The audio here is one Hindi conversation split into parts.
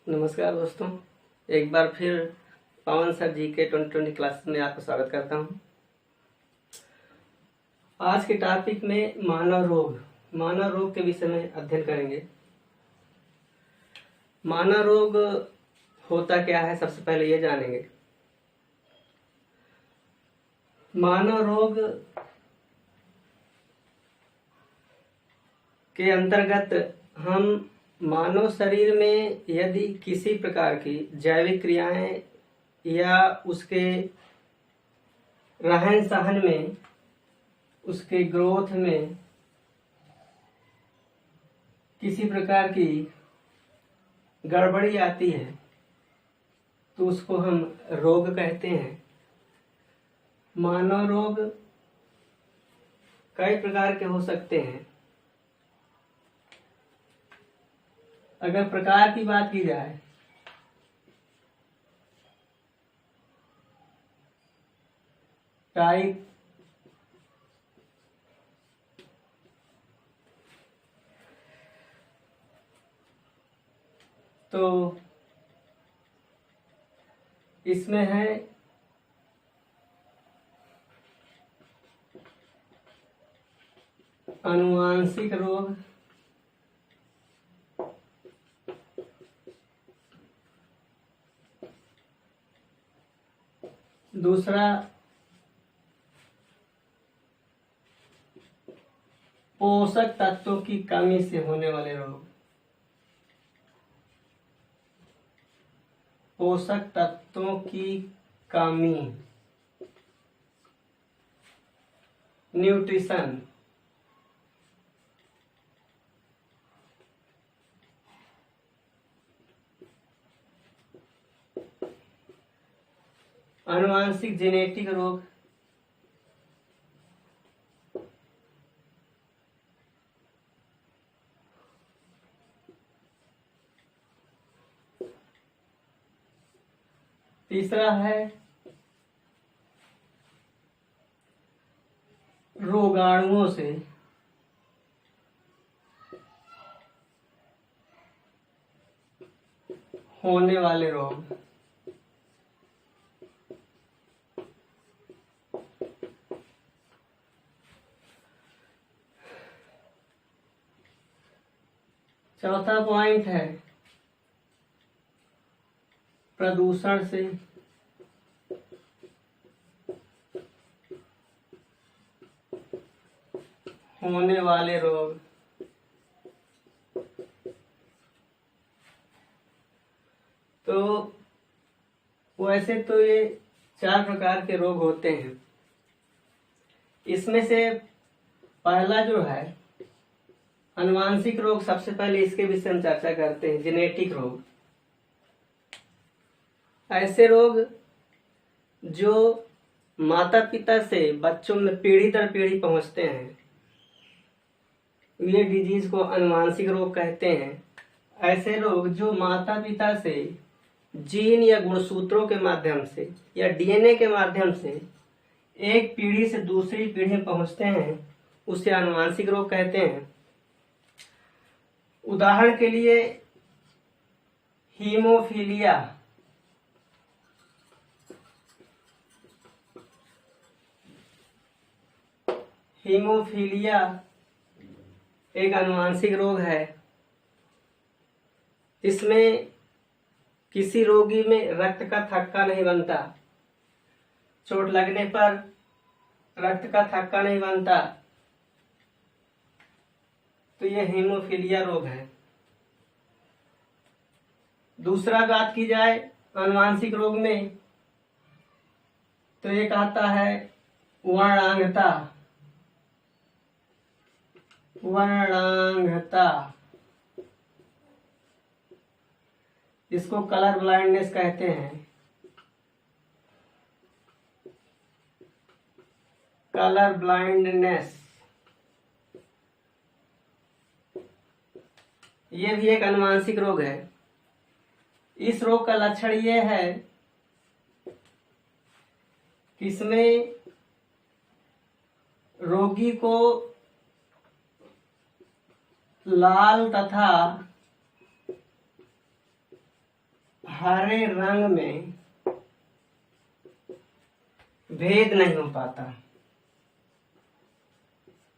नमस्कार दोस्तों, एक बार फिर पवन सर जी के 2020 क्लास में आपका स्वागत करता हूं। आज के टॉपिक में मानव रोग के विषय में अध्ययन करेंगे। मानव रोग होता क्या है, सबसे पहले ये जानेंगे। मानव रोग के अंतर्गत हम मानव शरीर में यदि किसी प्रकार की जैविक क्रियाएं या उसके रहन सहन में, उसके ग्रोथ में किसी प्रकार की गड़बड़ी आती है तो उसको हम रोग कहते हैं। मानव रोग कई प्रकार के हो सकते हैं। अगर प्रकार की बात की जाए टाइप, तो इसमें है आनुवांशिक रोग, दूसरा पोषक तत्वों की कमी से होने वाले रोग, पोषक तत्वों की कमी, न्यूट्रिशन। आनुवांशिक जेनेटिक रोग, तीसरा है रोगाणुओं से होने वाले रोग, चौथा पॉइंट है प्रदूषण से होने वाले रोग। तो वैसे तो ये 4 प्रकार के रोग होते हैं। इसमें से पहला जो है आनुवांशिक रोग, सबसे पहले इसके विषय में चर्चा करते हैं। जेनेटिक रोग, ऐसे रोग जो माता पिता से बच्चों में पीढ़ी दर पीढ़ी पहुंचते हैं, ये डिजीज को आनुवांशिक रोग कहते हैं। ऐसे रोग जो माता पिता से जीन या गुणसूत्रों के माध्यम से या डीएनए के माध्यम से एक पीढ़ी से दूसरी पीढ़ी में पहुंचते हैं, उसे आनुवांशिक रोग कहते हैं। उदाहरण के लिए हीमोफीलिया, हीमोफीलिया एक आनुवांशिक रोग है। इसमें किसी रोगी में रक्त का थक्का नहीं बनता, चोट लगने पर रक्त का थक्का नहीं बनता, तो यह हीमोफीलिया रोग है। दूसरा बात की जाए आनुवांशिक रोग में, तो एक आता है वर्णांगता। इसको कलर ब्लाइंडनेस कहते हैं। कलर ब्लाइंडनेस ये भी एक आनुवांशिक रोग है। इस रोग का लक्षण ये है कि इसमें रोगी को लाल तथा हरे रंग में भेद नहीं हो पाता,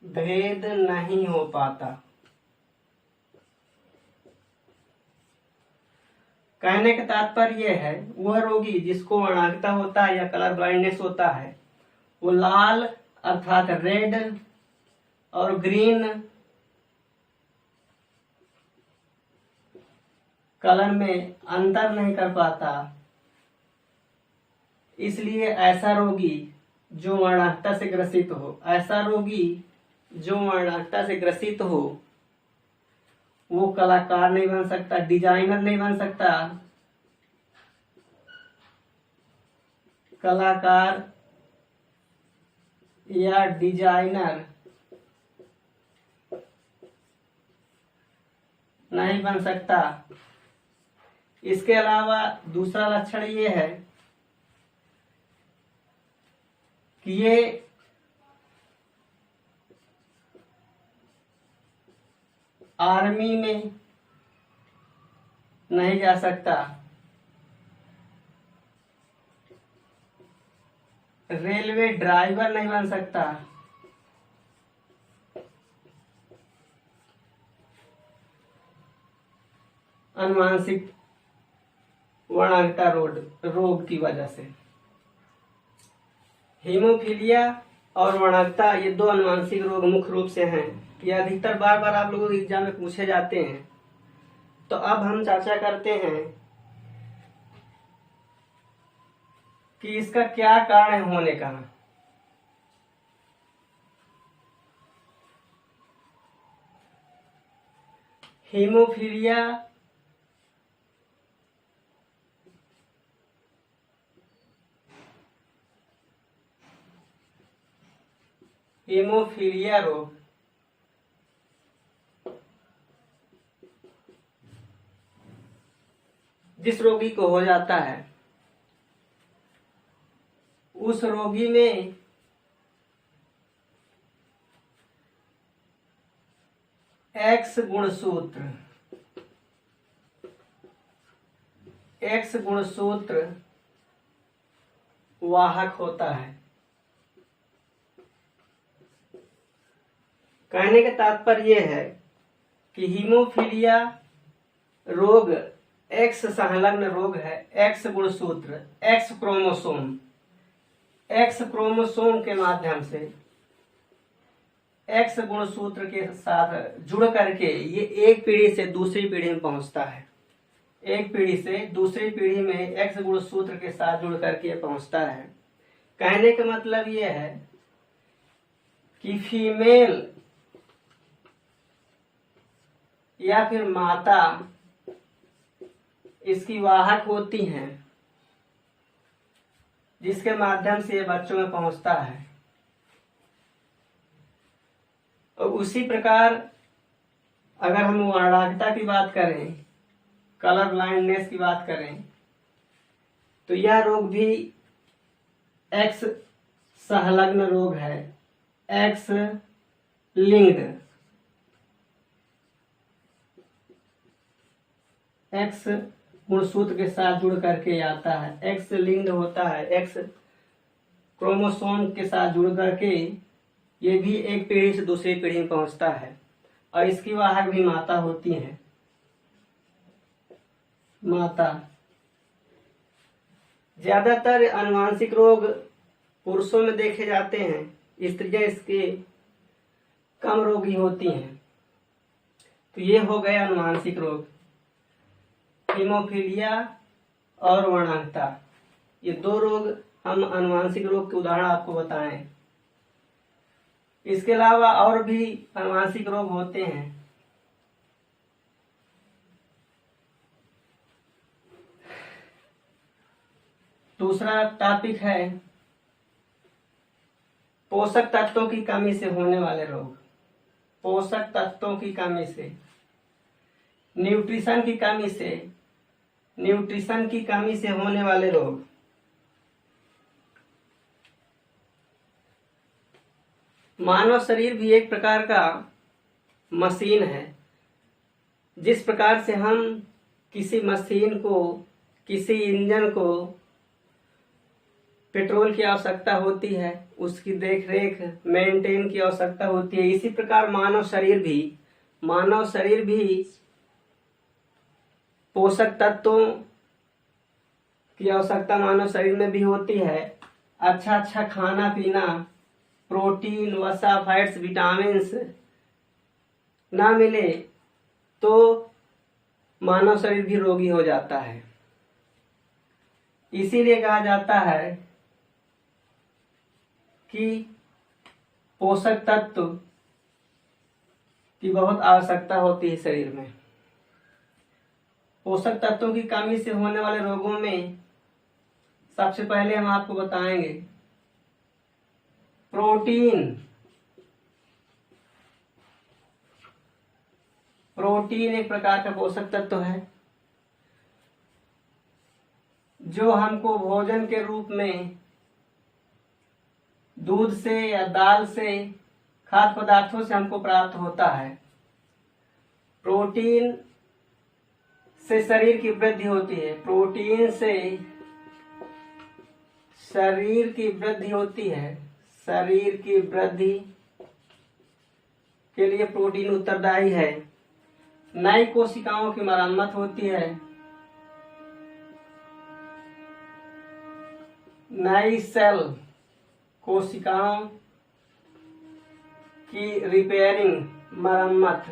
भेद नहीं हो पाता। कहने का तात्पर्य यह है, वह रोगी जिसको वर्णांगता होता है या कलर ब्लाइंडनेस होता है, वो लाल अर्थात रेड और ग्रीन कलर में अंतर नहीं कर पाता। इसलिए ऐसा रोगी जो वर्णांगता से ग्रसित हो, ऐसा रोगी जो वर्णांगता से ग्रसित हो, वो कलाकार नहीं बन सकता, डिजाइनर नहीं बन सकता। कलाकार या डिजाइनर नहीं बन सकता। इसके अलावा दूसरा लक्षण ये है कि ये आर्मी में नहीं जा सकता, रेलवे ड्राइवर नहीं बन सकता, अनुवांशिक वर्णांगता रोग की वजह से। हीमोफीलिया और वर्णांगता ये दो अनुवांशिक रोग मुख्य रूप से हैं। ये अधिकतर बार बार आप लोगों के एग्जाम में पूछे जाते हैं। तो अब हम चर्चा करते हैं कि इसका क्या कारण होने का। हीमोफीलिया हीमोफीलिया रोग जिस रोगी को हो जाता है, उस रोगी में एक्स गुणसूत्र वाहक होता है। कहने का तात्पर्य यह है कि हीमोफीलिया रोग एक्स संलग्न रोग है। एक्स गुणसूत्र, एक्स क्रोमोसोम के माध्यम से एक्स गुणसूत्र के साथ जुड़ करके ये एक पीढ़ी से दूसरी पीढ़ी में पहुंचता है। एक पीढ़ी से दूसरी पीढ़ी में एक्स गुणसूत्र के साथ जुड़ करके पहुंचता है। कहने का मतलब ये है कि फीमेल या फिर माता इसकी वाहक होती हैं, जिसके माध्यम से ये बच्चों में पहुंचता है। और उसी प्रकार अगर हम वर्णांगता की बात करें, कलर ब्लाइंडनेस की बात करें, तो यह रोग भी एक्स संलग्न रोग है। एक्स लिंक्ड, एक्स गुणसूत्र के साथ जुड़ करके आता है। एक्स लिंक्ड होता है, एक्स क्रोमोसोम के साथ जुड़ करके ये भी एक पीढ़ी से दूसरी पीढ़ी में पहुंचता है। और इसकी वाहक भी माता होती है। माता ज्यादातर अनुवांशिक रोग पुरुषों में देखे जाते हैं, स्त्रियां इसके कम रोगी होती हैं। तो ये हो गए अनुवांशिक रोग, हीमोफीलिया और वर्णांगता। ये दो रोग हम अनुवांशिक रोग के उदाहरण आपको बताएं। इसके अलावा और भी अनुवांशिक रोग होते हैं। दूसरा टॉपिक है पोषक तत्वों की कमी से होने वाले रोग। पोषक तत्वों की कमी से, न्यूट्रिशन की कमी से होने वाले रोग। मानव शरीर भी एक प्रकार का मशीन है। जिस प्रकार से हम किसी मशीन को किसी इंजन को पेट्रोल की आवश्यकता होती है, उसकी देख रेख मेंटेन की आवश्यकता होती है। इसी प्रकार मानव शरीर भी पोषक तत्वों की आवश्यकता मानव शरीर में भी होती है। अच्छा खाना पीना, प्रोटीन, वसा, फैट्स, विटामिन्स ना मिले तो मानव शरीर भी रोगी हो जाता है। इसीलिए कहा जाता है कि पोषक तत्व की बहुत आवश्यकता होती है शरीर में। पोषक तत्वों की कमी से होने वाले रोगों में सबसे पहले हम आपको बताएंगे प्रोटीन एक प्रकार का पोषक तत्व है जो हमको भोजन के रूप में दूध से या दाल से, खाद्य पदार्थों से हमको प्राप्त होता है। प्रोटीन से शरीर की वृद्धि होती है। प्रोटीन से शरीर की वृद्धि होती है। शरीर की वृद्धि के लिए प्रोटीन उत्तरदायी है। नई कोशिकाओं की मरम्मत होती है। नई सेल कोशिकाओं की रिपेयरिंग, मरम्मत,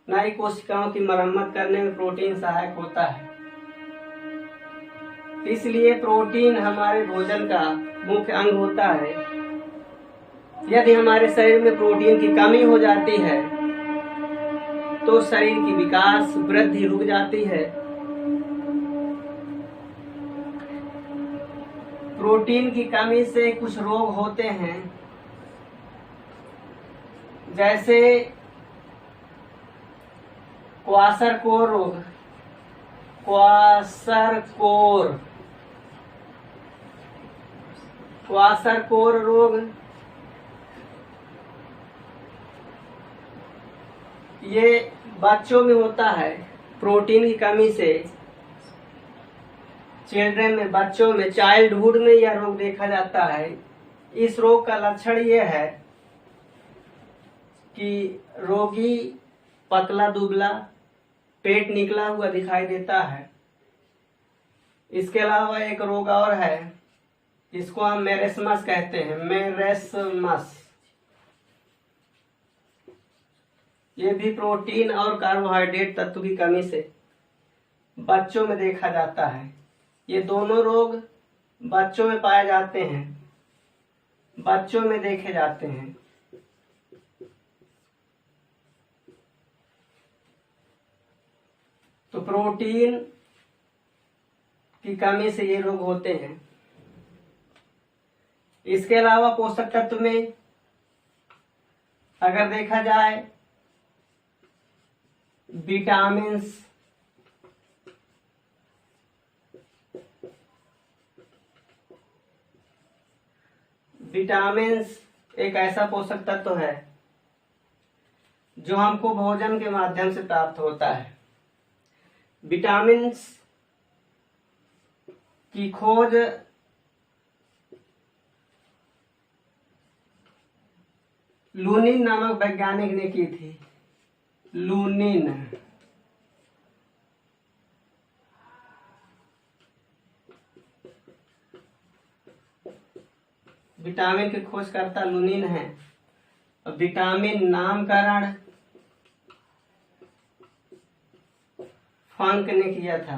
नई कोशिकाओं की मरम्मत करने में प्रोटीन सहायक होता है। इसलिए प्रोटीन हमारे भोजन का मुख्य अंग होता है। यदि हमारे शरीर में प्रोटीन की कमी हो जाती है तो शरीर की विकास, वृद्धि रुक जाती है। प्रोटीन की कमी से कुछ रोग होते हैं, जैसे क्वाशरकोर रोग। क्वाशरकोर रोग ये बच्चों में होता है। प्रोटीन की कमी से बच्चों में चाइल्डहुड में यह रोग देखा जाता है। इस रोग का लक्षण ये है कि रोगी पतला दुबला, पेट निकला हुआ दिखाई देता है। इसके अलावा एक रोग और है, इसको हम मेरेस्मस कहते हैं। मेरेस्मस ये भी प्रोटीन और कार्बोहाइड्रेट तत्व की कमी से बच्चों में देखा जाता है। ये दोनों रोग बच्चों में पाए जाते हैं, बच्चों में देखे जाते हैं। तो प्रोटीन की कमी से ये रोग होते हैं। इसके अलावा पोषक तत्व में अगर देखा जाए विटामिन्स, एक ऐसा पोषक तत्व है जो हमको भोजन के माध्यम से प्राप्त होता है। विटामिन्स की खोज लूनिन नामक वैज्ञानिक ने की थी। लूनिन विटामिन की खोजकर्ता लूनिन है। विटामिन नामकरण फंक ने किया था।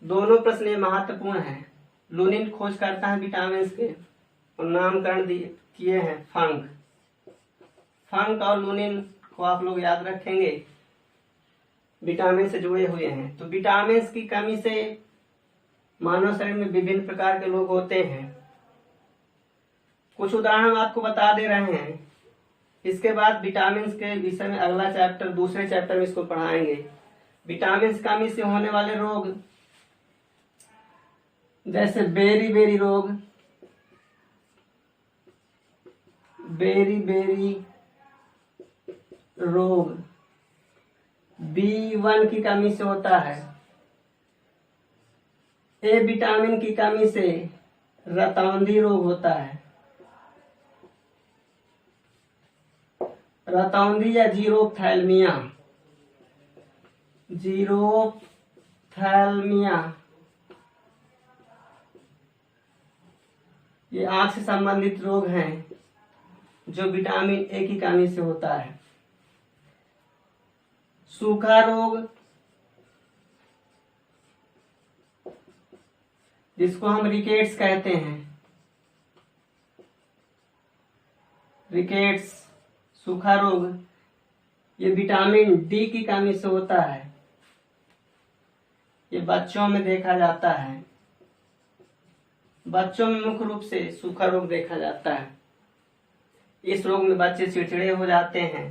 दोनों प्रश्न महत्वपूर्ण हैं। लूनिन खोज करता है विटामिन के और नामकरण किए हैं फंक और लूनिन को आप लोग याद रखेंगे, विटामिन से जुड़े हुए हैं। तो विटामिन की कमी से मानव शरीर में विभिन्न प्रकार के रोग होते हैं। कुछ उदाहरण हम आपको बता दे रहे हैं। इसके बाद विटामिन के विषय में अगला चैप्टर, दूसरे चैप्टर में इसको पढ़ाएंगे। विटामिन कमी से होने वाले रोग जैसे बेरी रोग, रोग B1 की कमी से होता है। ए विटामिन की कमी से रतौंधी रोग होता है। रतौंधी या जीरोप्थैल्मिया, जीरोप्थैल्मिया ये आंख से संबंधित रोग हैं जो विटामिन ए की कमी से होता है। सूखा रोग, जिसको हम रिकेट्स कहते हैं, रिकेट्स सूखा रोग, ये विटामिन डी की कमी से होता है। ये बच्चों में देखा जाता है। बच्चों में मुख्य रूप से सूखा रोग देखा जाता है। इस रोग में बच्चे चिड़चिड़े हो जाते हैं,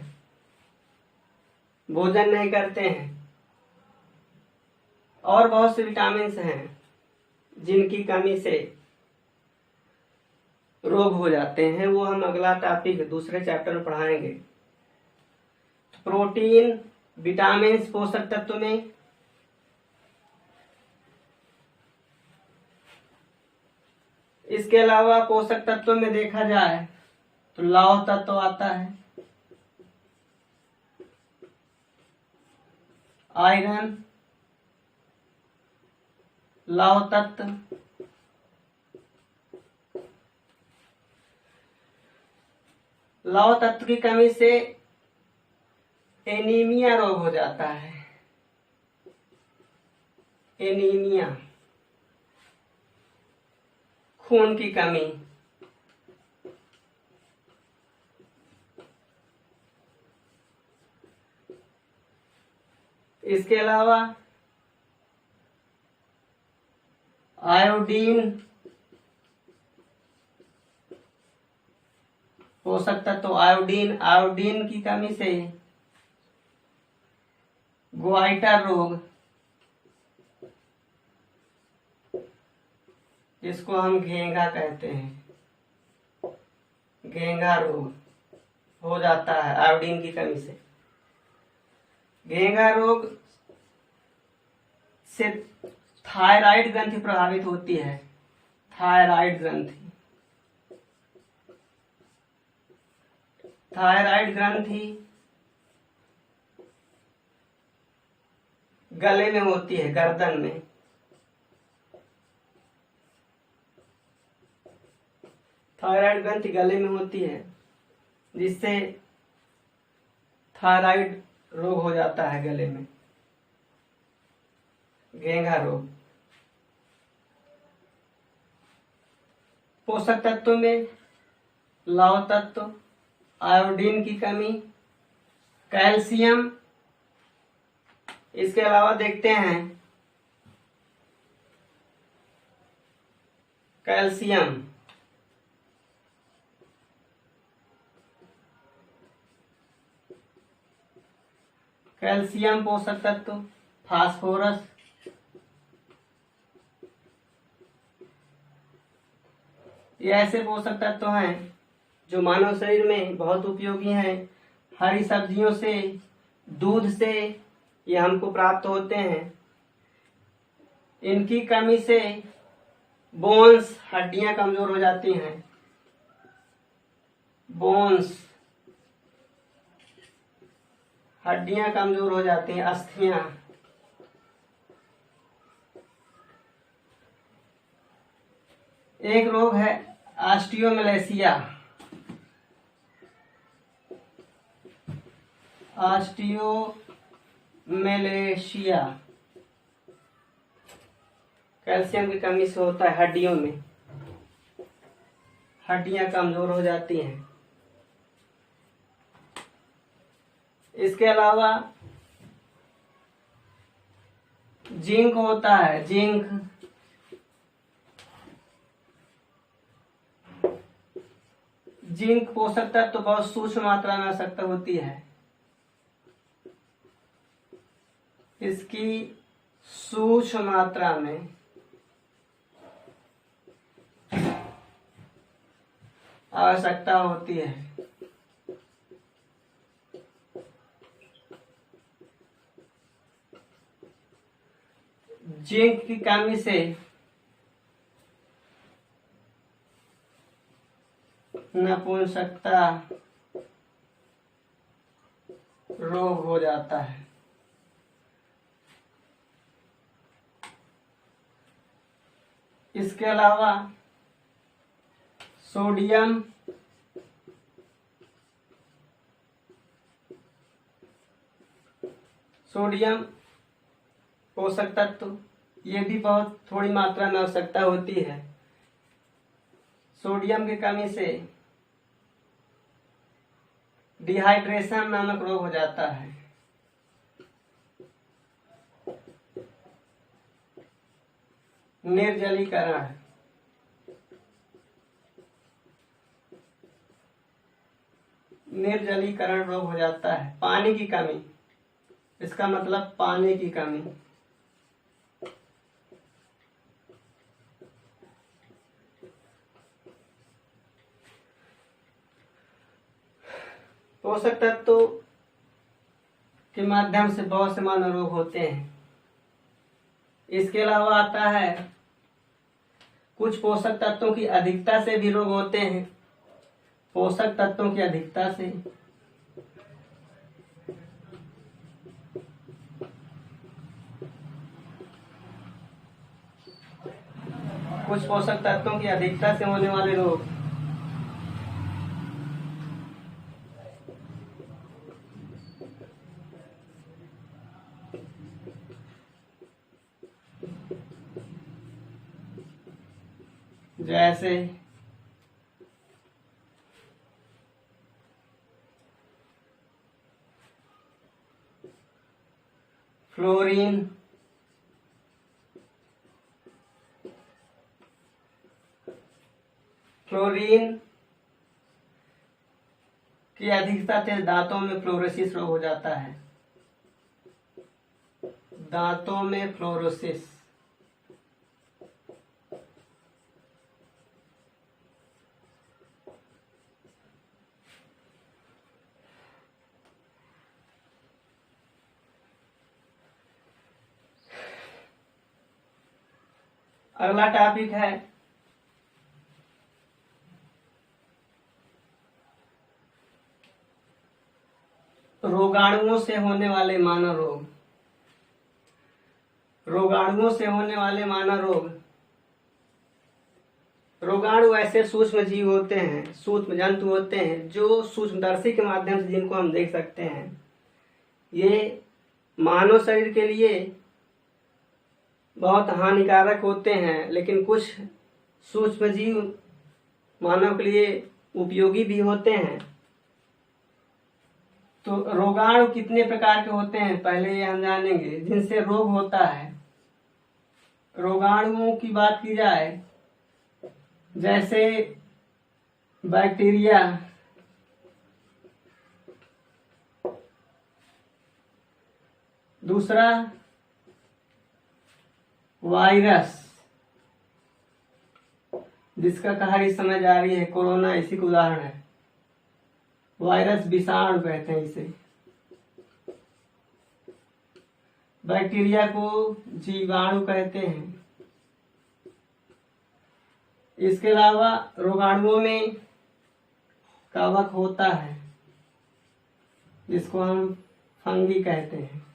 भोजन नहीं करते हैं, और बहुत से विटामिन हैं जिनकी कमी से रोग हो जाते हैं। वो हम अगला टॉपिक दूसरे चैप्टर में पढ़ाएंगे। प्रोटीन, विटामिन, पोषक तत्व में इसके अलावा पोषक तत्वों में देखा जाए तो लौह तत्व आता है, आयरन, लौह तत्व, लौह तत्व की कमी से एनीमिया रोग हो जाता है। एनीमिया, खून की कमी। इसके अलावा आयोडीन, पोषक तत्व आयोडीन, आयोडीन की कमी से ग्वाइटर रोग, जिसको हम घेंघा कहते हैं, घेंघा रोग हो जाता है आयोडीन की कमी से। घेंघा रोग से थायराइड ग्रंथि प्रभावित होती है। थायराइड ग्रंथि, थायराइड ग्रंथि गले में होती है, गर्दन में। थायराइड ग्रंथि गले में होती है, जिससे थायराइड रोग हो जाता है गले में, घेंघा रोग। पोषक तत्वों में लौह तत्व, आयोडीन की कमी, कैल्शियम। इसके अलावा देखते हैं कैल्शियम, कैल्शियम पोषक तत्व, फास्फोरस, ये ऐसे पोषक तत्व हैं जो मानव शरीर में बहुत उपयोगी हैं। हरी सब्जियों से, दूध से ये हमको प्राप्त होते हैं। इनकी कमी से बोन्स, हड्डियां कमजोर हो जाती हैं। बोन्स, हड्डियां कमजोर हो जाती हैं, अस्थियां। एक रोग है ऑस्टियोमलेशिया। ऑस्टियोमलेशिया कैल्शियम की कमी से होता है। हड्डियों में हड्डियां कमजोर हो जाती हैं। इसके अलावा जिंक होता है, जिंक, जिंक पोषक तत्व तो बहुत सूक्ष्म मात्रा में आवश्यकता होती है। इसकी सूक्ष्म मात्रा में आवश्यकता होती है। जिंक की कमी से नपुंसकता रोग हो जाता है। इसके अलावा सोडियम पोषक तत्व, ये भी बहुत थोड़ी मात्रा में आवश्यकता होती है। सोडियम की कमी से डिहाइड्रेशन नामक रोग हो जाता है। निर्जलीकरण, निर्जलीकरण रोग हो जाता है। पानी की कमी, इसका मतलब पानी की कमी। पोषक तत्व के माध्यम से बहुत से मानव रोग होते हैं। इसके अलावा आता है कुछ पोषक तत्वों की अधिकता से भी रोग होते हैं। पोषक तत्वों की अधिकता से, कुछ पोषक तत्वों की अधिकता से होने वाले रोग जैसे फ्लोरीन, की अधिकता से दांतों में फ्लोरोसिस रोग हो जाता है। दांतों में फ्लोरोसिस, अगला टॉपिक है रोगाणुओं से होने वाले मानव रोग। रोगाणुओं से होने वाले मानव रोग, रोगाणु ऐसे सूक्ष्म जीव होते हैं, सूक्ष्म जंतु होते हैं जो सूक्ष्मदर्शी के माध्यम से जिनको हम देख सकते हैं। ये मानव शरीर के लिए बहुत हानिकारक होते हैं, लेकिन कुछ सूक्ष्म जीव मानव के लिए उपयोगी भी होते हैं। तो रोगाणु कितने प्रकार के होते हैं पहले ये हम जानेंगे, जिनसे रोग होता है। रोगाणुओं की बात की जाए, जैसे बैक्टीरिया, दूसरा वायरस, जिसका कहा इस समय जारी है, कोरोना इसी का उदाहरण है। वायरस विषाणु कहते हैं इसे। बैक्टीरिया को जीवाणु कहते हैं। इसके अलावा रोगाणुओं में कवक होता है, जिसको हम फंगी कहते हैं,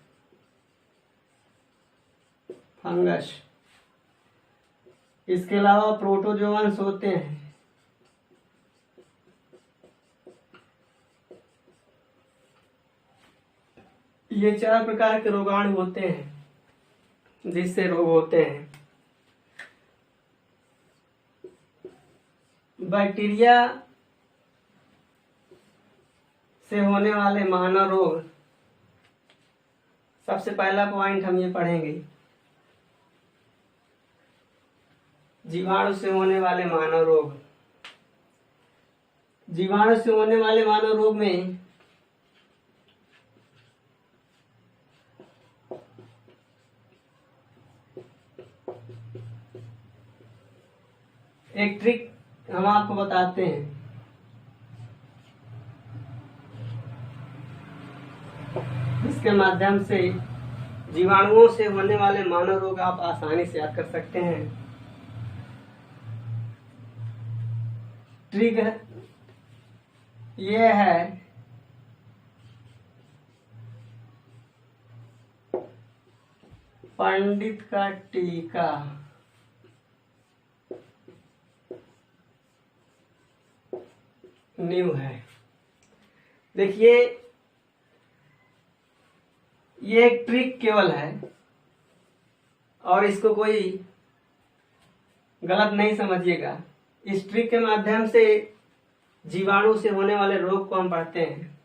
फंगस। इसके अलावा प्रोटोजोअन्स होते हैं। ये 4 प्रकार के रोगाणु होते हैं जिससे रोग होते हैं। बैक्टीरिया से होने वाले मानव रोग, सबसे पहला पॉइंट हम ये पढ़ेंगे, जीवाणु से होने वाले मानव रोग। जीवाणु से होने वाले मानव रोग में एक ट्रिक हम आपको बताते हैं। इसके माध्यम से जीवाणुओं से होने वाले मानव रोग आप आसानी से याद कर सकते हैं। ट्रिक ये है पंडित का टीका। न्यू है। देखिए ये एक ट्रिक केवल है और इसको कोई गलत नहीं समझिएगा। इस ट्रिक के माध्यम से जीवाणु से होने वाले रोग को हम पढ़ते हैं।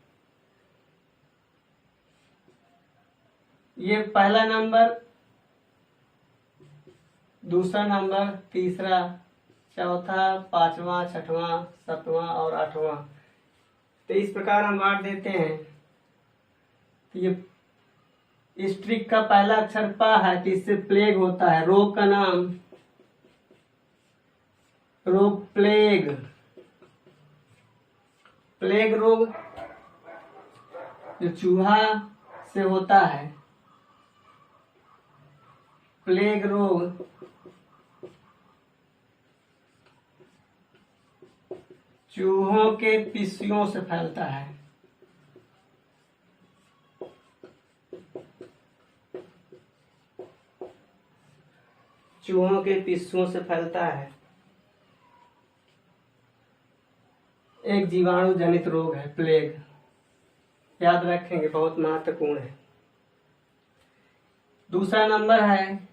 ये पहला नंबर, दूसरा नंबर, तीसरा, चौथा, पांचवा, छठवां, सातवां और आठवां। तो इस प्रकार हम बांट देते हैं। तो ये इस ट्रिक का पहला अक्षर प है तो इससे प्लेग होता है। रोग का नाम रोग प्लेग। प्लेग रोग जो चूहा से होता है। प्लेग रोग चूहों के पिस्सियों से फैलता है। चूहों के पिस्सों से फैलता है। एक जीवाणु जनित रोग है प्लेग। याद रखेंगे, बहुत महत्वपूर्ण है। दूसरा नंबर है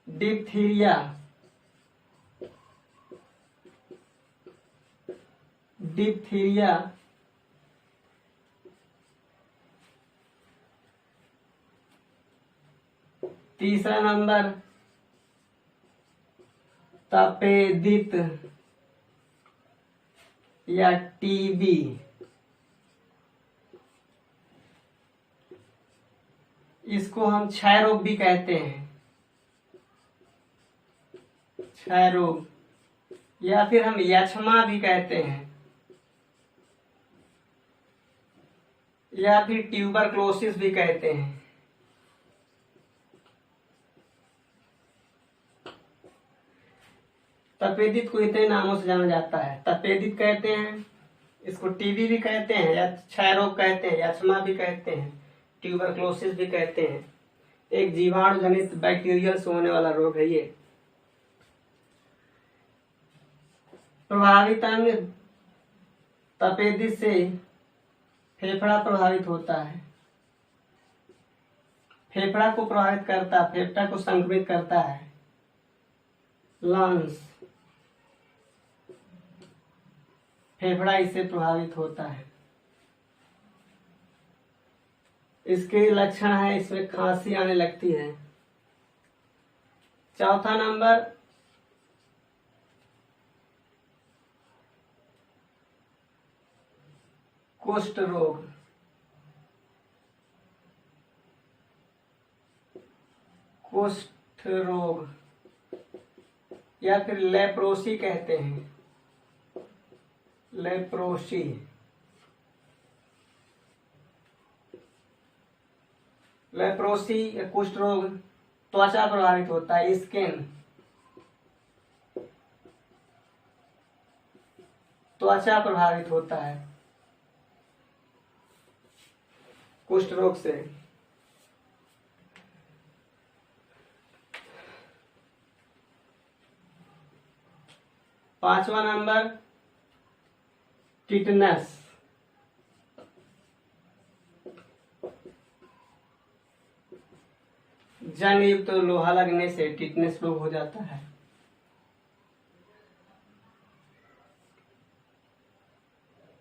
डिप्थीरिया। डिप्थीरिया तीसरा नंबर तपेदिक या टीबी। इसको हम क्षय रोग भी कहते हैं। क्षय रोग या फिर हम यक्ष्मा भी कहते हैं या फिर ट्यूबरक्लोसिस भी कहते हैं। तपेदिक को इतने नामों से जाना जाता है। तपेदिक कहते हैं, इसको टीबी भी कहते हैं या क्षय रोग कहते हैं, यक्ष्मा भी कहते हैं, ट्यूबरक्लोसिस भी कहते हैं। एक जीवाणु जनित बैक्टीरियल से होने वाला रोग है ये। प्रभावित अंग तपेदिक से फेफड़ा प्रभावित होता है। फेफड़ा को प्रभावित करता है, फेफड़ा को संक्रमित करता है। लंग्स, फेफड़ा इससे प्रभावित होता है। इसके लक्षण है, इसमें खांसी आने लगती है। चौथा नंबर कुष्ठ रोग। कुष्ठ रोग या फिर लेप्रोसी कहते हैं। लेप्रोसी लेप्रोसी या कुष्ठ रोग त्वचा प्रभावित होता है। स्किन, त्वचा प्रभावित होता है कुष्ठ रोग से। पांचवा नंबर टिटनस। जंग युक्त लोहा लगने से टिटनस रोग हो जाता है।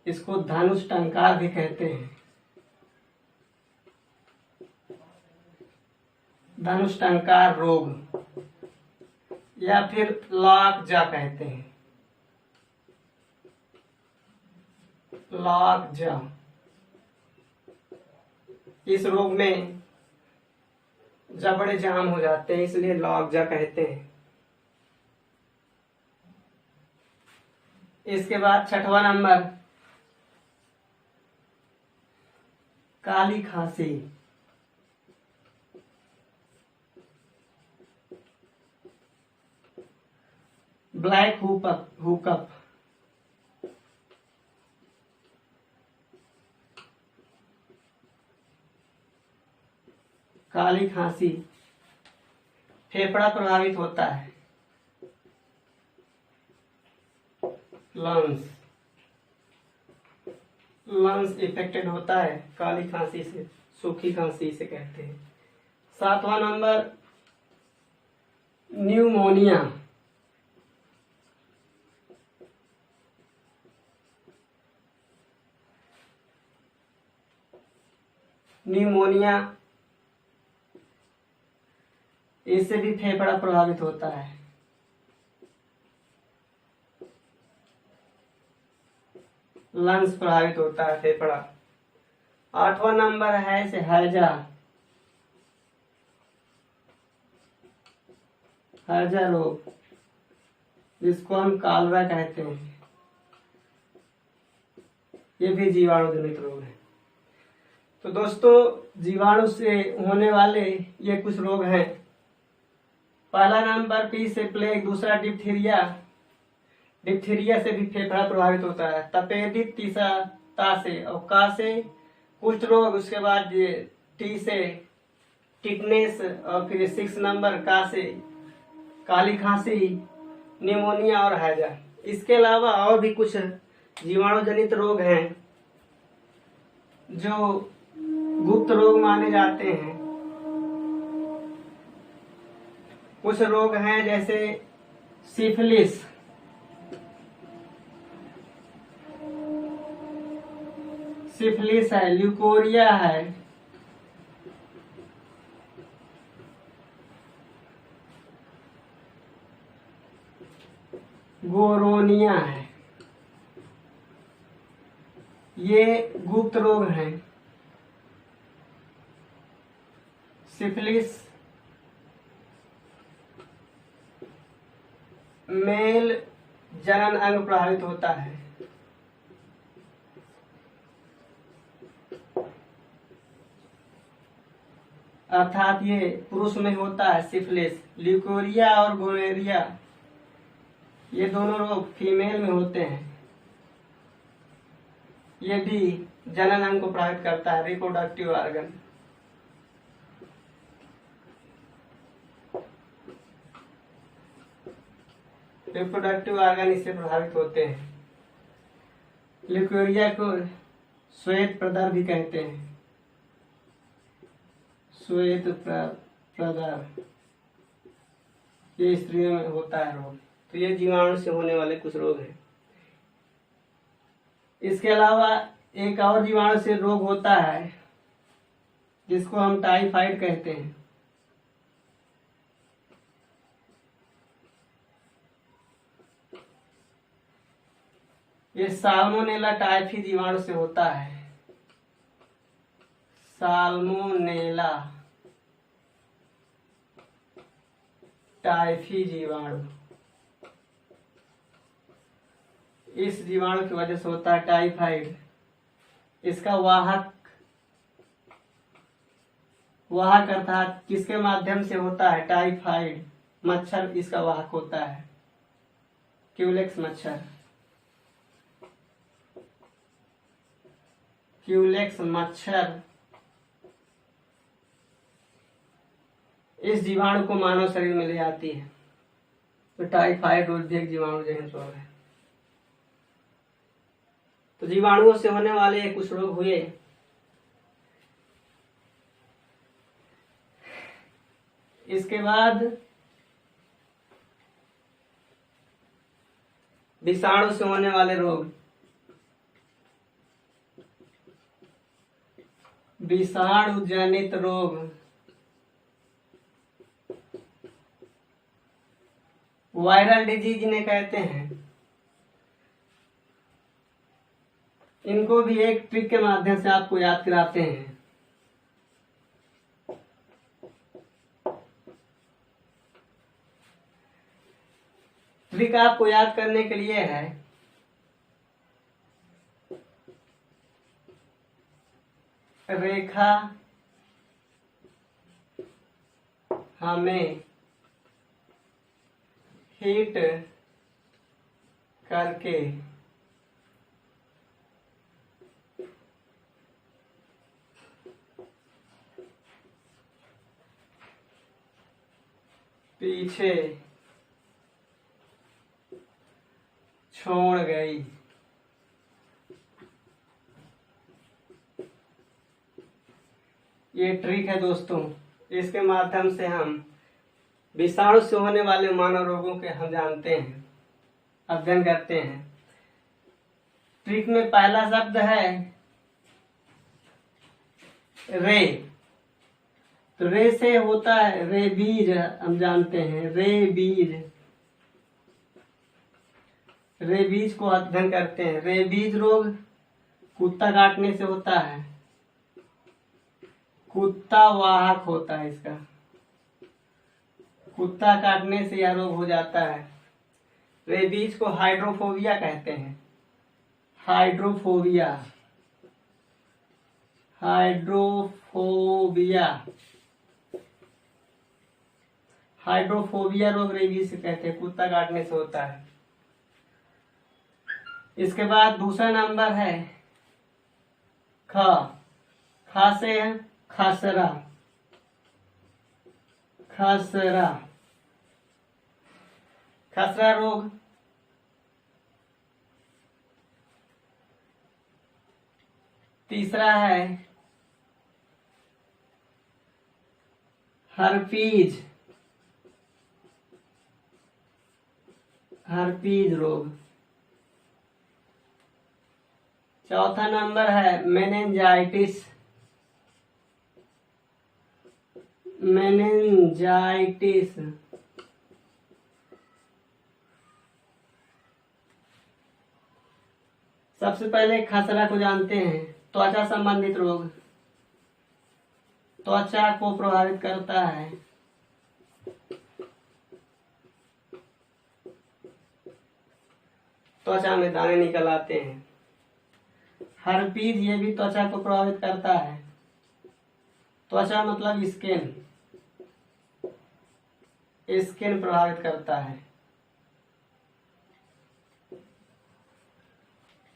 इसको धनुष टंकार भी कहते हैं। धनुष टंकार रोग या फिर लॉक जा कहते हैं। लॉक जा, इस रोग में जबड़े जाम हो जाते हैं, इसलिए लॉक जा कहते हैं। इसके बाद छठवां नंबर काली खांसी, ब्लैक हुकअप, काली खांसी, फेफड़ा प्रभावित होता है, लंग्स इफेक्टेड होता है काली खांसी से, सूखी खांसी से कहते हैं। 7वां नंबर न्यूमोनिया, इससे भी फेफड़ा प्रभावित होता है। लंग्स प्रभावित होता है, फेफड़ा। 8वां नंबर है से हैजा रोग, जिसको हम कालरा कहते हैं। ये भी जीवाणु जनित रोग है। तो दोस्तों, जीवाणु से होने वाले ये कुछ रोग हैं। पहला नंबर पी से प्लेग, दूसरा डिप्थीरिया से भी फेफड़ा प्रभावित होता है। तपेदिक, तीसरा ता से, और का से कुष्ठ रोग, उसके बाद टी से टिटनेस, और फिर 6 नंबर का से काली खांसी, निमोनिया और हैजा। इसके अलावा और भी कुछ जीवाणु जनित रोग हैं जो गुप्त रोग माने जाते हैं। कुछ रोग हैं जैसे सिफिलिस, है, ल्यूकोरिया है, गोरोनिया है। ये गुप्त रोग हैं। सिफिलिस मेल जनन अंग प्रभावित होता है। अर्थात ये पुरुष में होता है सिफिलिस। ल्यूकोरिया और गोनेरिया ये दोनों रोग फीमेल में होते हैं। ये भी जनन अंग को प्रभावित करता है, रिप्रोडक्टिव ऑर्गन। रिप्रोडक्टिव ऑर्गन इससे प्रभावित होते हैं। ल्यूकोरिया को श्वेत प्रदर भी कहते हैं, श्वेत प्रदर। ये स्त्रियों में होता है रोग। तो ये जीवाणु से होने वाले कुछ रोग हैं। इसके अलावा एक और जीवाणु से रोग होता है जिसको हम टाइफाइड कहते हैं। ये साल्मोनेला टाइफी जीवाणु से होता है। साल्मोनेला टाइफी जीवाणु, इस जीवाणु की वजह से होता है टाइफाइड। इसका वाहक अर्थात किसके माध्यम से होता है? टाइफाइड मच्छर इसका वाहक होता है, क्यूलेक्स मच्छर। क्यूलेक्स मच्छर इस जीवाणु को मानव शरीर में ले आती है। तो टाइफाइड उद्योग जीवाणु जनित रोग है। तो जीवाणुओं से होने वाले कुछ रोग हुए। इसके बाद विषाणु से होने वाले रोग। विषाणु जनित रोग वायरल डिजीज इन्हें कहते हैं। इनको भी एक ट्रिक के माध्यम से आपको याद कराते हैं। ट्रिक आपको याद करने के लिए है रेखा हमें हिट करके पीछे छोड़ गई। ये ट्रिक है दोस्तों, इसके माध्यम से हम विषाणु से होने वाले मानव रोगों के हम जानते हैं, अध्ययन करते हैं। ट्रिक में पहला शब्द है रे। तो रे से होता है रेबीज, हम जानते हैं रेबीज। रेबीज को अध्ययन करते हैं। रेबीज रोग कुत्ता काटने से होता है, कुत्ता वाहक होता है इसका, कुत्ता काटने से यह रोग हो जाता है। रेबीज को हाइड्रोफोबिया कहते हैं, हाइड्रोफोबिया, हाइड्रोफोबिया, हाइड्रोफोबिया रोग रेबीज से कहते हैं, कुत्ता काटने से होता है। इसके बाद दूसरा नंबर है ख। ख से है खसरा, खसरा, खसरा रोग तीसरा है हर्पीज, हर्पीज रोग। चौथा नंबर है मेनिंजाइटिस, मेनिंजाइटिस। सबसे पहले खसरा को जानते हैं, त्वचा संबंधित रोग, त्वचा को प्रभावित करता है। त्वचा में दाने निकल आते हैं। हर्पीज ये भी त्वचा को प्रभावित करता है। त्वचा मतलब स्किन, स्किन प्रभावित करता है।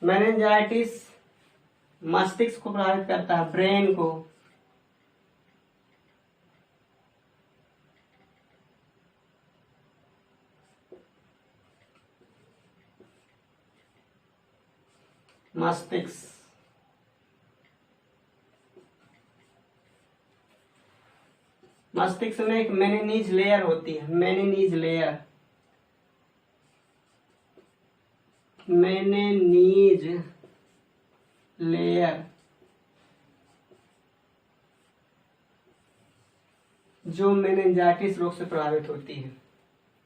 मेनिंजाइटिस मस्तिष्क को प्रभावित करता है, ब्रेन को। मस्तिष्क, मस्तिष्क में एक मेनिनीज लेयर होती है, मेनिनीज लेयर, मेनिनीज लेयर, जो मेनिंजाइटिस रोग से प्रभावित होती है।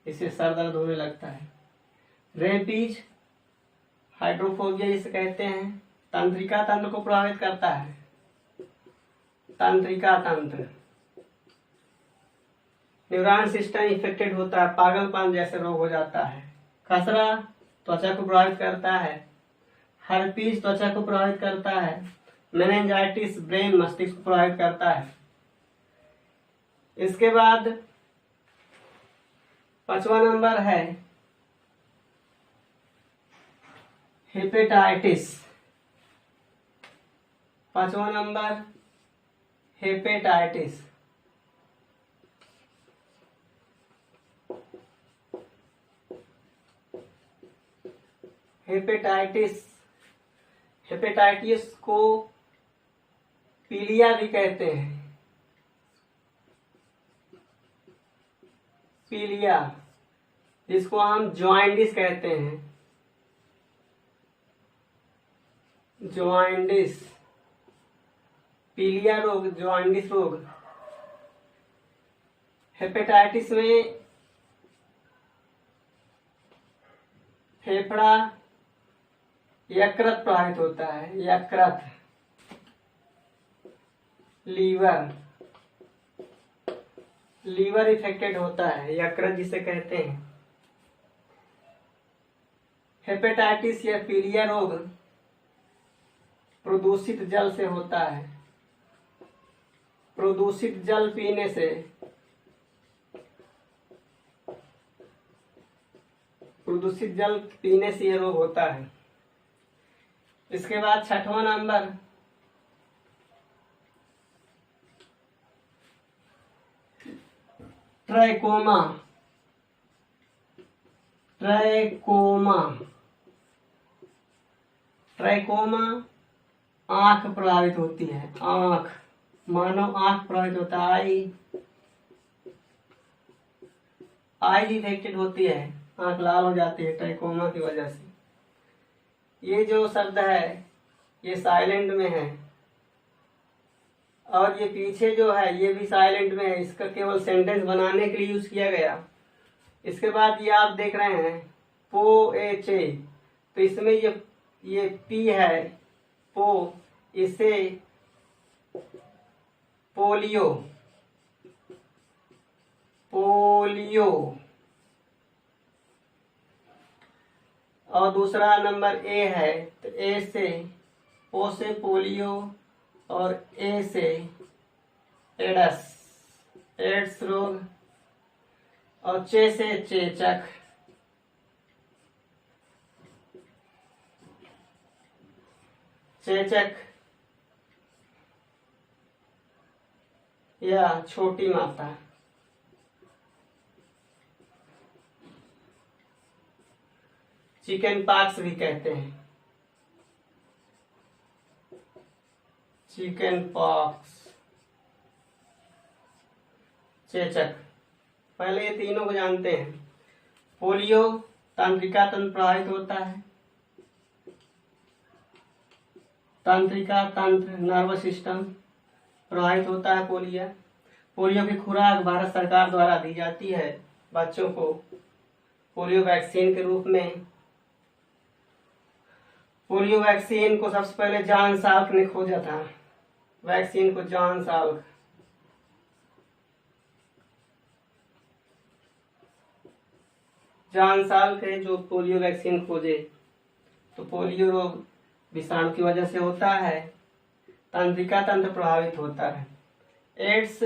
इससे सर दर्द होने लगता है। रेबीज हाइड्रोफोबिया जिसे कहते हैं, तंत्रिका तंत्र को प्रभावित करता है, तंत्रिका तंत्र। न्यूरॉन सिस्टम इफेक्टेड होता है, पागलपन जैसे रोग हो जाता है। खसरा त्वचा को प्रभावित करता है, हर्पीज त्वचा को प्रभावित करता है, मेनिंजाइटिस ब्रेन मस्तिष्क को प्रभावित करता है। इसके बाद 5वां नंबर है हेपेटाइटिस। 5वां नंबर हेपेटाइटिस। हेपेटाइटिस, हेपेटाइटिस को पीलिया भी कहते हैं, पीलिया, जिसको हम जॉइंडिस कहते हैं, जॉइंडिस, पीलिया रोग, जॉइंडिस रोग। हेपेटाइटिस में फेफड़ा यकृत प्रभावित होता है, यकृत, लीवर, लीवर इफेक्टेड होता है, यकृत जिसे कहते हैं। हेपेटाइटिस या पीलिया रोग प्रदूषित जल से होता है, प्रदूषित जल पीने से, प्रदूषित जल पीने से यह रोग होता है। इसके बाद 6वां नंबर ट्राइकोमा। ट्राइकोमा, ट्राइकोमा आंख प्रभावित होती है। आंख, मानव आंख प्रभावित होता है। आई इफेक्टेड होती है, आंख लाल हो जाती है ट्राइकोमा की वजह से। ये जो शब्द है ये साइलेंट में है, और ये पीछे जो है ये भी साइलेंट में है। इसका केवल सेंटेंस बनाने के लिए यूज किया गया। इसके बाद ये आप देख रहे हैं पोएचे, तो इसमें ये पी है, पो, इसे पोलियो, पोलियो। और दूसरा नंबर ए है, तो ए से, ओ से पोलियो, और ए से एड्स, एड्स रोग, और चे से चेचक, चेचक या छोटी माता। चिकन पॉक्स भी कहते हैं, चिकन पॉक्स, चेचक। पहले ये तीनों को जानते हैं। पोलियो तंत्रिका तंत्र प्रभावित होता है, तंत्रिका तंत्र, नर्वस सिस्टम प्रभावित होता है पोलियो। पोलियो की खुराक भारत सरकार द्वारा दी जाती है बच्चों को पोलियो वैक्सीन के रूप में। पोलियो वैक्सीन को सबसे पहले जॉन साल्क ने खोजा था, वैक्सीन को जॉन साल्क। जॉन साल्क है जो पोलियो वैक्सीन खोजे। तो पोलियो रोग विषाणु की वजह से होता है, तंत्रिका तंत्र प्रभावित होता है। एड्स,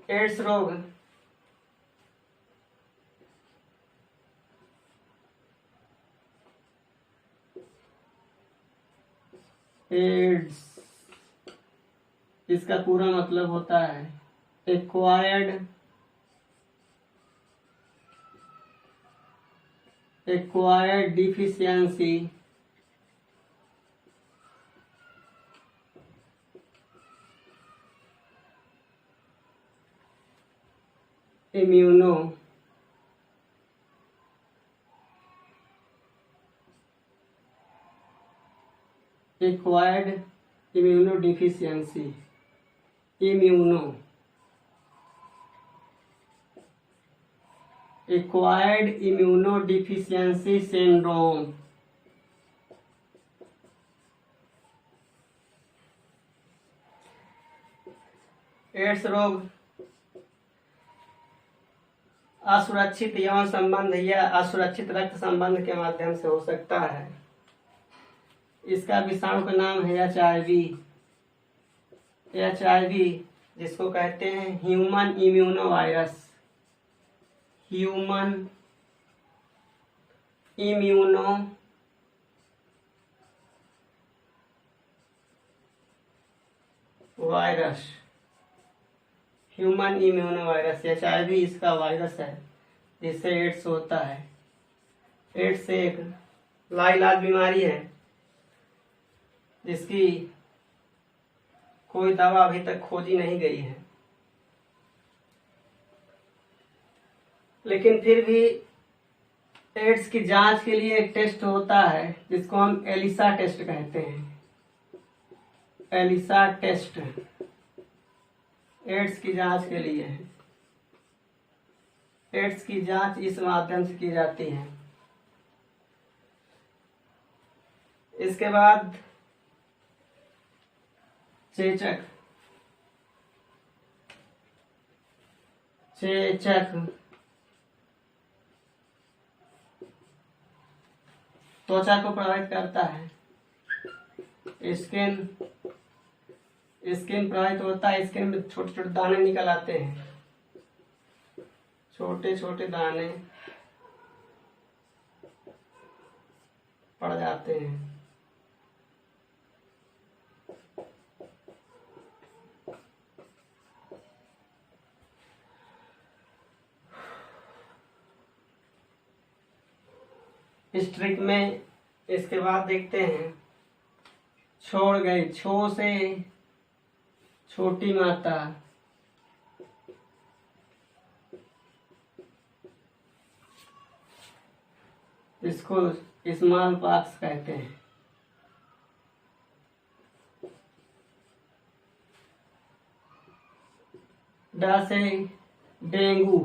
एड्स रोग एड्स, इसका पूरा मतलब होता है acquired deficiency immuno acquired immunodeficiency, acquired immunodeficiency syndrome. AIDS रोग असुरक्षित यौन संबंध या असुरक्षित रक्त संबंध के माध्यम से हो सकता है। इसका विषाणु का नाम है HIV, जिसको कहते हैं human immuno virus, human immuno virus, human immuno virus. HIV इसका वायरस है जिससे एड्स होता है। एड्स एक लाइलाज बीमारी है जिसकी कोई दवा अभी तक खोजी नहीं गई है, लेकिन फिर भी एड्स की जांच के लिए एक टेस्ट होता है जिसको हम एलिसा टेस्ट कहते हैं। एलिसा टेस्ट एड्स की जांच के लिए है। एड्स की जांच इस माध्यम से की जाती है। इसके बाद चेचक, त्वचा को प्रभावित करता है। स्किन स्किन प्रभावित होता है। स्किन में छोटे छोटे दाने निकल आते हैं, छोटे छोटे दाने पड़ जाते हैं। इस ट्रिक में इसके बाद देखते हैं, छोड़ गई, छो से छोटी माता, इसको स्मॉल पॉक्स कहते हैं। ड से डेंगू,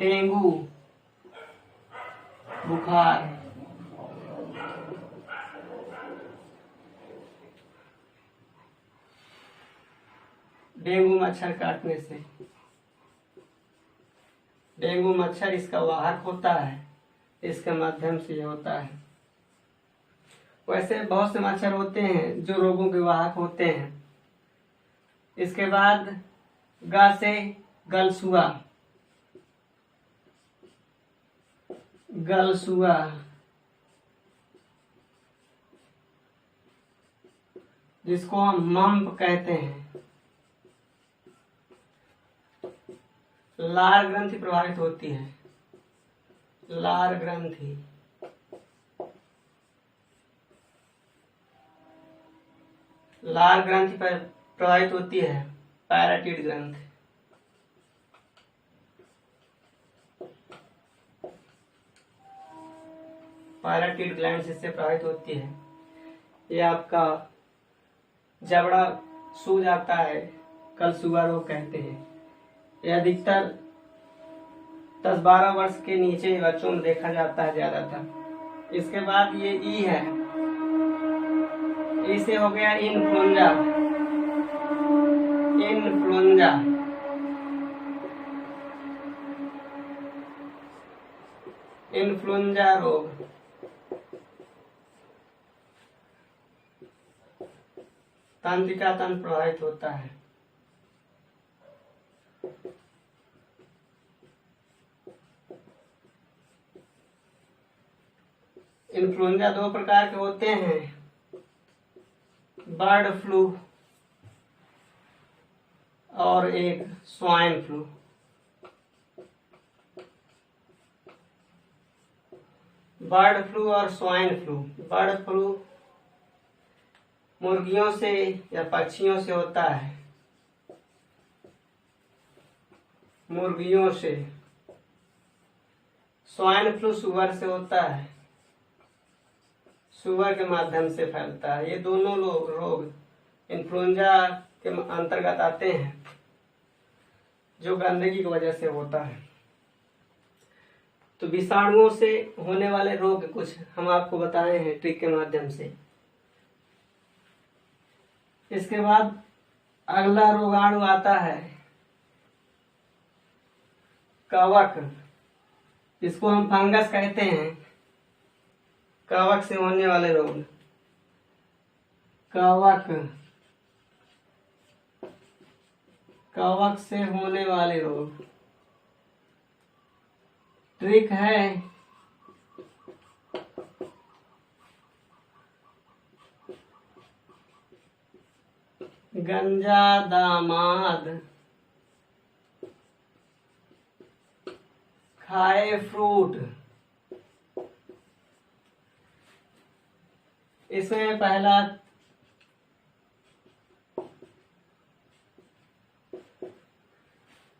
डेंगू बुखार। डेंगू मच्छर काटने से, डेंगू मच्छर इसका वाहक होता है, इसके माध्यम से ये होता है। वैसे बहुत से मच्छर होते हैं जो रोगों के वाहक होते हैं। इसके बाद ग से गलसुआ, गलसुआ जिसको हम मम्प कहते हैं। लार ग्रंथि प्रभावित होती है, लार ग्रंथि। लार ग्रंथि पर प्रभावित होती है पैराटिड ग्रंथि। पैराटिड ग्लैंड इससे प्रभावित होती है। ये आपका जबड़ा सूज जाता है, गलसुआ रोग कहते हैं। ये अधिकतर 10-12 वर्ष के नीचे बच्चों में देखा जाता है ज्यादातर। इसके बाद ये ई है, ई से हो गया इन्फ्लुएंजा, इन्फ्लुएंजा। इन्फ्लुएंजा रोग तंत्रिका तंत्र प्रभावित होता है। इन्फ्लुएंजा 2 प्रकार के होते हैं, बर्ड फ्लू और एक स्वाइन फ्लू। बर्ड फ्लू और स्वाइन फ्लू। बर्ड फ्लू मुर्गियों से या पक्षियों से होता है, मुर्गियों से। स्वाइन फ्लू सुअर से होता है, सुअर के माध्यम से फैलता है। ये दोनों रोग इन्फ्लुएंजा के अंतर्गत आते हैं, जो गंदगी की वजह से होता है। तो विषाणुओं से होने वाले रोग कुछ हम आपको बताए हैं ट्रिक के माध्यम से। इसके बाद अगला रोगाणु आता है कवक, इसको हम फंगस कहते हैं। कवक से होने वाले रोग, कवक, कवक से होने वाले रोग। ट्रिक है गंजा दामाद खाए फ्रूट। इसमें पहला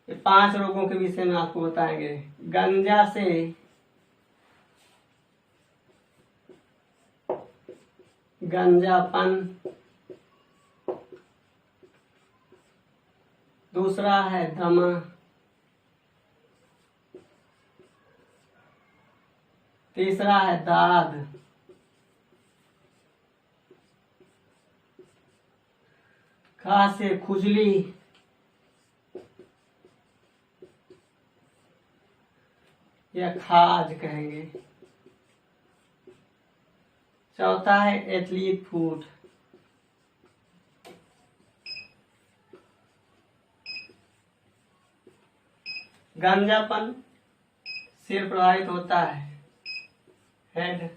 ये 5 रोगों के विषय में आपको बताएंगे। गंजा से गंजापन, दूसरा है दमा, तीसरा है दाद, खा से खुजली, या खाज कहेंगे। चौथा है एथलीट फूड। गांजापन, सिर प्रभावित होता है, हेड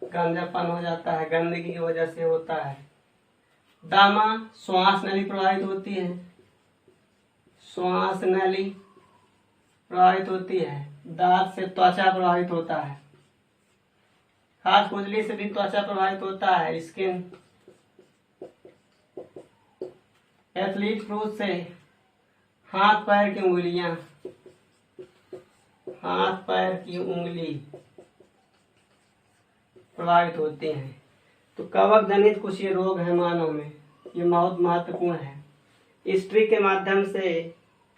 गांजापन हो जाता है, गंदगी की वजह से होता है। दामा, श्वास नली प्रभावित होती है, श्वास नली प्रभावित होती है। दांत से त्वचा प्रभावित होता है। हाथ खुजली से भी त्वचा प्रभावित होता है, स्किन। एथलीट फ्रूट से हाथ पैर की उंगलियां, हाथ पैर की उंगली प्रभावित होते हैं। तो कवक जनित कुछ ये रोग है मानव में, ये बहुत महत्वपूर्ण है। इस ट्रिक के माध्यम से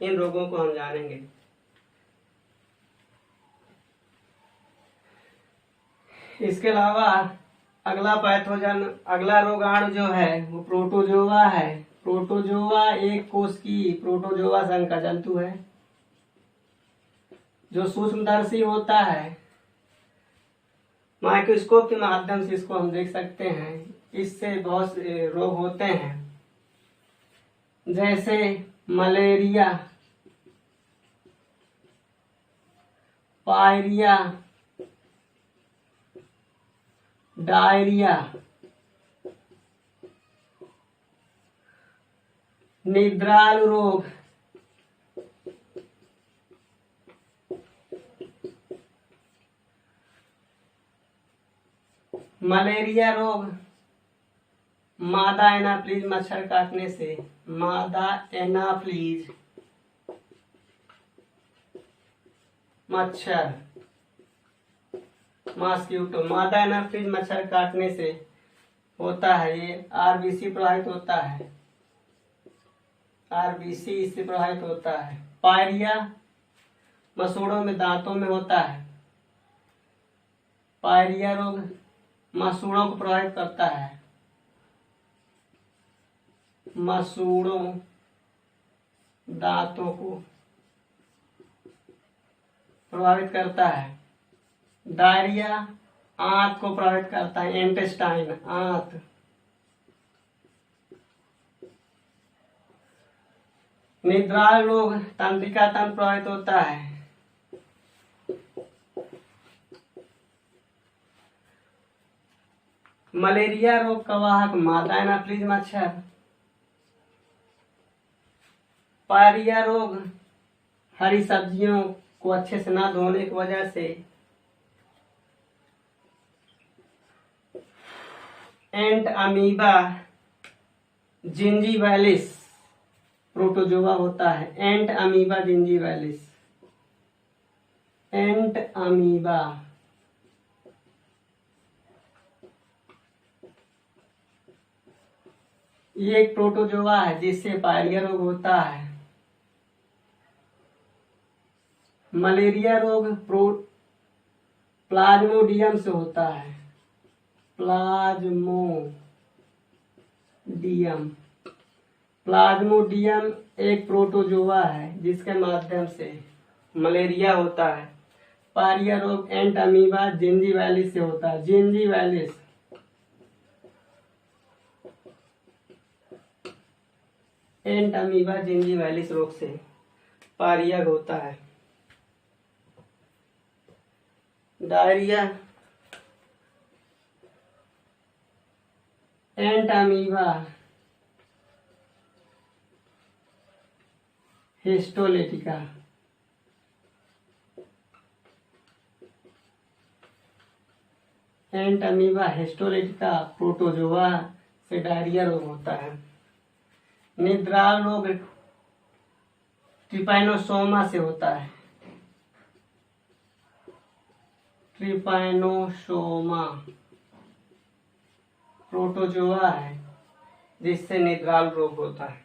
इन रोगों को हम जानेंगे। इसके अलावा अगला पैथोजन, अगला रोगाणु जो है वो प्रोटोजोआ है। प्रोटोजोआ एक कोश की प्रोटोजोआ संघ का जंतु है जो सूक्ष्मदर्शी होता है। माइक्रोस्कोप के माध्यम से इसको हम देख सकते हैं। इससे बहुत से रोग होते हैं, जैसे मलेरिया, पायरिया, डायरिया, निद्रालु रोग, मलेरिया रोग मादा एनाफ्लीज मच्छर काटने से, मादा एनाफ्लीज मच्छर, मॉस्किटो, मादा एनाफ्लीज मच्छर काटने से होता है। ये आरबीसी प्रभावित होता है, आरबीसी इससे प्रभावित होता है। पायरिया मसूड़ों में दांतों में होता है। पायरिया रोग मसूड़ों को प्रभावित करता है, मसूड़ों दांतों को प्रभावित करता है। डायरिया आंत को प्रभावित करता है, इंटेस्टाइन, आंत। निद्राल रोग तंत्रिका तंत्र प्रभावित होता है। मलेरिया रोग का वाहक मादा एनाफ्लीज मच्छर। पायरिया रोग हरी सब्जियों को अच्छे से ना धोने की वजह से एंट अमीबा जिंजीवैलिस प्रोटोजोआ होता है। एंट अमीबा जिंजीवैलिस, एंट अमीबा ये एक प्रोटोजोआ है जिससे पायरिया रोग होता है। मलेरिया रोग प्लाज्मोडियम से होता है, प्लाज्मोडियम। प्लाज्मोडियम एक प्रोटोजोआ है जिसके माध्यम से मलेरिया होता है। पायरिया रोग एंट अमीबा जिंजीवैलिस से होता है, जिंजीवैलिस। एंट अमीबा जिंजीवैलिस रोग से पायरिया होता है। डायरिया एंट अमीबा हिस्टोलेटिका, एंट अमीबा हिस्टोलेटिका प्रोटोजोआ से डायरिया रोग होता है। निद्राल रोग ट्रिपैनोसोमा से होता है, ट्रिपैनोसोमा प्रोटोजोआ है जिससे निद्राल रोग होता है।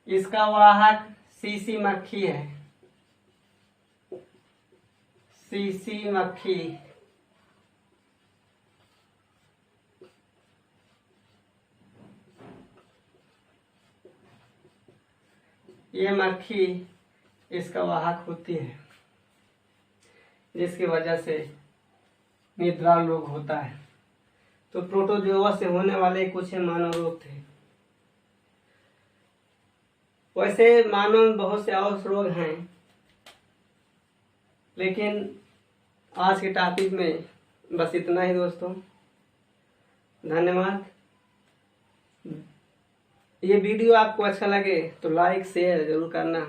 इसका वाहक सीसी मक्खी है, सीसी मक्खी। ये मक्खी इसका वाहक होती है जिसकी वजह से निद्रा रोग होता है। तो प्रोटोजोआ से होने वाले कुछ मानव रोग थे। वैसे मानव में बहुत से और रोग हैं, लेकिन आज के टॉपिक में बस इतना ही दोस्तों। धन्यवाद। ये वीडियो आपको अच्छा लगे तो लाइक शेयर जरूर करना।